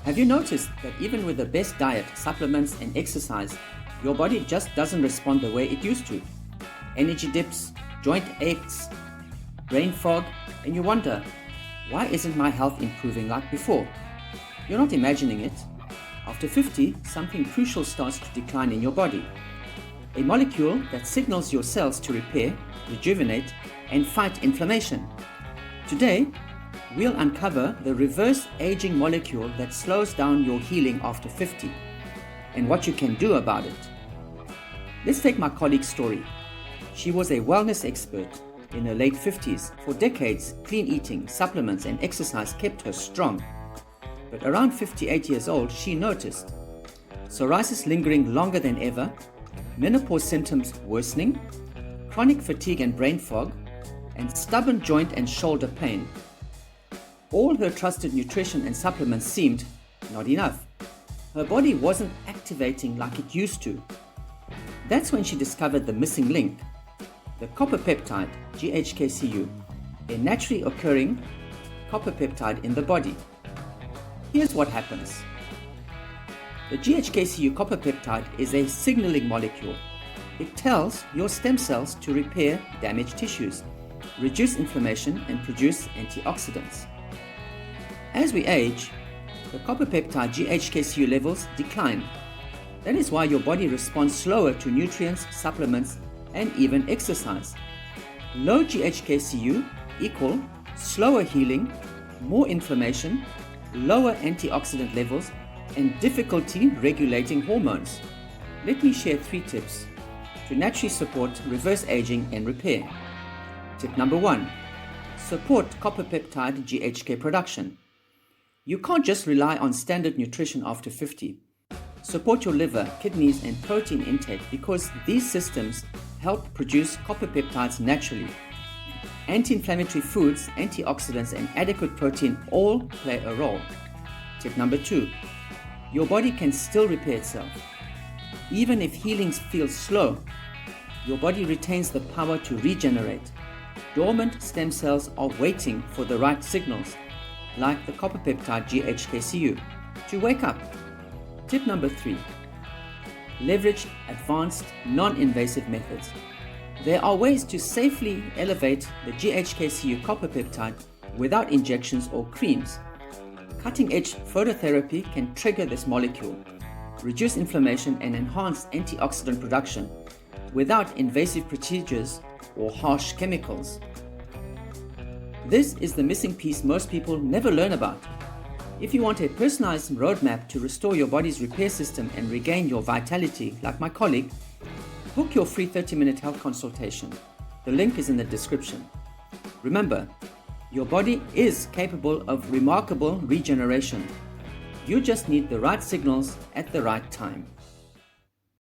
Have you noticed that even with the best diet, supplements and exercise, your body just doesn't respond the way it used to? Energy dips, joint aches, brain fog, and you wonder, why isn't my health improving like before? You're not imagining it. After 50, something crucial starts to decline in your body. A molecule that signals your cells to repair, rejuvenate, and fight inflammation. Today, we'll uncover the reverse aging molecule that slows down your healing after 50 and what you can do about it. Let's take my colleague's story. She was a wellness expert in her late 50s. For decades, clean eating, supplements, and exercise kept her strong. But around 58 years old, she noticed psoriasis lingering longer than ever, menopause symptoms worsening, chronic fatigue and brain fog, and stubborn joint and shoulder pain. All her trusted nutrition and supplements seemed not enough. Her body wasn't activating like it used to. That's when she discovered the missing link, the copper peptide, GHK-Cu, a naturally occurring copper peptide in the body. Here's what happens. The GHK-Cu copper peptide is a signaling molecule. It tells your stem cells to repair damaged tissues, reduce inflammation, and produce antioxidants. As we age, the copper peptide GHK-Cu levels decline. That is why your body responds slower to nutrients, supplements, and even exercise. Low GHK-Cu equal slower healing, more inflammation, lower antioxidant levels, and difficulty regulating hormones. Let me share 3 tips to naturally support reverse aging and repair. Tip number 1. Support copper peptide GHK production. You can't just rely on standard nutrition after 50. Support your liver, kidneys, and protein intake because these systems help produce copper peptides naturally. Anti-inflammatory foods, antioxidants, and adequate protein all play a role. Tip number 2. Your body can still repair itself. Even if healing feels slow, your body retains the power to regenerate. Dormant stem cells are waiting for the right signals, like the copper peptide GHK-Cu, to wake up. Tip number 3. Leverage advanced non-invasive methods. There are ways to safely elevate the GHK-Cu copper peptide without injections or creams. Cutting-edge phototherapy can trigger this molecule, reduce inflammation, and enhance antioxidant production without invasive procedures or harsh chemicals. This is the missing piece most people never learn about. If you want a personalized roadmap to restore your body's repair system and regain your vitality, like my colleague, book your free 30-minute health consultation. The link is in the description. Remember, your body is capable of remarkable regeneration. You just need the right signals at the right time.